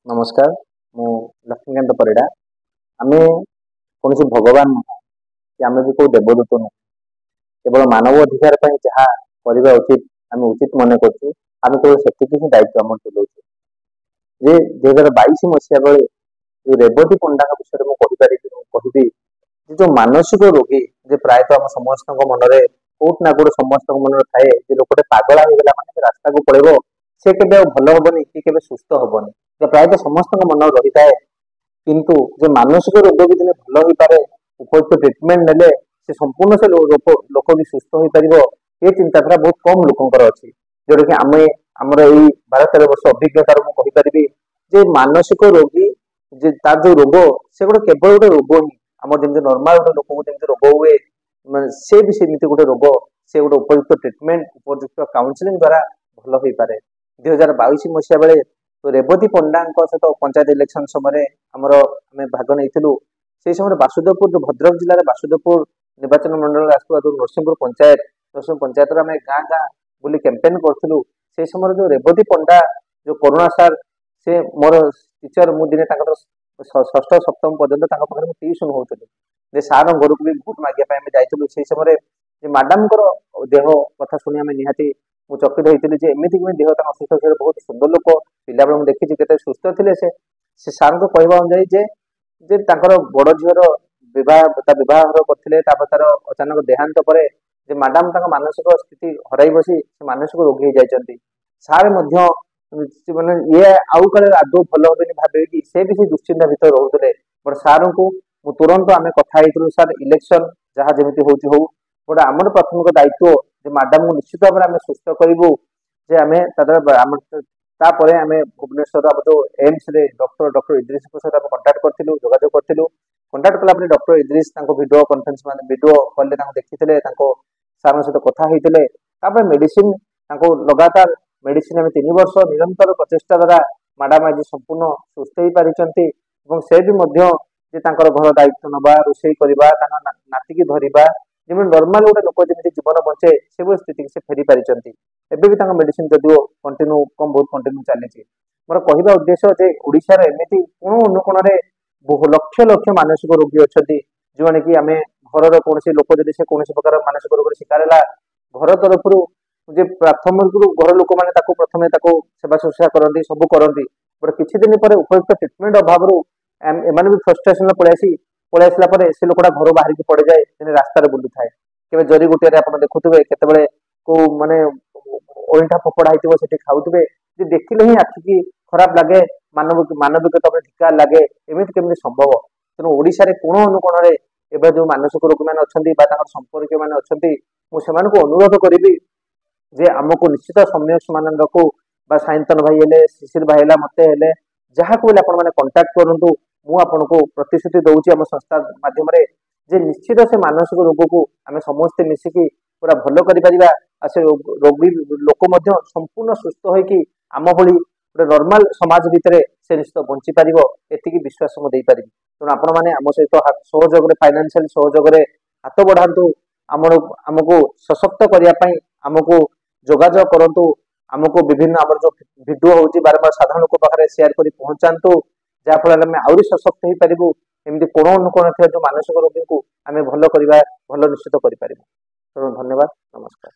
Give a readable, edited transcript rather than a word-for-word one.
नमस्कार मु लक्ष्मीकांत परिड़ा आम कौन भगवान नुह कि आम भी कोई देवदूत नुह केवल मानव अधिकार जहाँ करने उचित आम उचित मन करूँ आम केवल से ही दायित्व आम तुलाऊ जे 2022 मसीहा बेले जो रेवती पंडा विषय में कहि जो मानसिक रोगी जे प्रायतः आम समस्त मनरे कोट ना कोट समस्त मन थाए लोकटे पागला होगा मैंने रास्ता को पड़ेगा से केवे भल हेनी कि केवे सुस्थ हेनी प्रायतः समस्त मन रही थाए किंतु जो मानसिक रोग भी दिन भल हो पारे उपयुक्त ट्रिटमेंट नेले से संपूर्ण से लोक भी सुस्थ हो पार ये चिंताधारा बहुत कम लोकंर अच्छी जोटा कि आम आमर यही 12-13 वर्ष अभिज्ञता कहीपरि जे मानसिक रोगी जे तार जो रोग से गोटे केवल गोटे रोग ही आम जमी नर्माल गोटे लोक जमी रोग हुए से भी सेमती गोटे रोग से गोटे उपयुक्त ट्रिटमेंट उपयुक्त काउनसिलिंग द्वारा भल हो पारे 2022 मसीहा बेले तो रेवती पंडा सहित पंचायत इलेक्शन समय आमर आम भाग नहीं से समय बासुदेवपुर जो भद्रक जिले में बासुदेवपुर निर्वाचन मंडल आसुवा जो नरसिंहपुर पंचायत गाँ गाँ बुली कैंपेन करूँ से समय जो रेवती पंडा जो करुणा सार से मोर टीचर मु दिने षष्ठ सप्तम पर्यटन पाखे ट्यूशन होती सार घर को भी भोट मागे जाइलु से समय मैडम देह कथा शुणी आम निहाती मुझे चकित होती एमती देह असुस्थ बहुत सुंदर लोक पिला बेले मुझे देखी के सुस्थ थे से सार को कहवा अनुजाई जे बड़ झीर बह करते तार अचानक देहांत पर मैडम मानसिक स्थिति हर बसी मानसिक रोगी हो जाती सार माने ये आउ कल आदौ भल हे भावे कि से भी दुश्चिंता भितर रोते बट सार को तुरंत आम कथा सार इलेक्शन जहाँ जमी हूँ गोटे आमर प्राथमिक दायित्व मैडम को निश्चित भाव में सुस्थ करूँ जे आम तापर आम भुवनेश्वर जो एम्स डॉक्टर इद्रिस सहित कंटाक्ट करूँ जोगाजोग करूँ कंटाक्ट कला doctor Idris video conference video call देखी सार सहित कथा होते मेडिसिन लगातार मेडिसिन आम 3 वर्ष निरंतर प्रचेषा द्वारा मैडम आज संपूर्ण सुस्थ हो पारी से भी घर दायित्व नवा रोषे करवा नातिकी धरवा जमी नर्माल गोटे लोक जमी जीवन बचे से स्थिति से फेरी पारी एवं मेडिसिन जदिव कंटिन्यू कम बहुत कंटिन्यू चली मोर कहवा उद्देश्य जे ओडिशार एमती कोण अनुकोण लक्ष लक्ष मानसिक रोगी अच्छा जो मैंने कि आम घर कौन लोक जब से कौन प्रकार मानसिक रोग शिकार है घर तरफ जे प्राथमिक घर लोक मैंने प्रथम सेवा शुश्रूषा करती सब करती बट किसी दिन पर उपयुक्त ट्रिटमेंट अभाव एम भी फ्रस्ट्रेसन पलि आसला से लोकटा घर बाहर की पड़ जाए रास्तार बुलू थाए केवल जरी गुटिया आप देखुए केतबे को माने ओइठा फोपड़ा होती खाऊे देखिले ही आखिकी खराब लगे मानविकता ढिका लगे एमती केमी संभव तेणु ओडिशा कोण अनुकोण एवं जो मानसिक रोगी मैंने अच्छा संपर्क मैंने अच्छा मुझे अनुरोध करी जे आमको निश्चित समय मान साइंतन भाई है शिशिर भाई है मत है जहाँ को कंटाक्ट करूँ मुझे प्रतिश्रुति दूसरी आम संस्था मध्यम जे निश्चित से मानसिक रोग को आम समस्ते मिसिकी पूरा भल कर से रोगी लोक संपूर्ण सुस्थ होगी आम भली गोटे नॉर्मल समाज भितर से निश्चित बंची पार एति विश्वास मुझे तेणु आपण मैंने आम सहित सहयोग फाइनेंशियल सहयोग हाथ बढ़ातु आमको सशक्त करने आमको जोगाजोग करूँ आमको विभिन्न आम जो भिडियो होची बारंबार साधारण लोक पाखे सेयार कर पहुंचातु जहाँफल आम आहरी सशक्त हो पारू एमती कोण अनुकोण जो मानसिक रोगी को आम भल करवा भल निश्चित करें। धन्यवाद नमस्कार।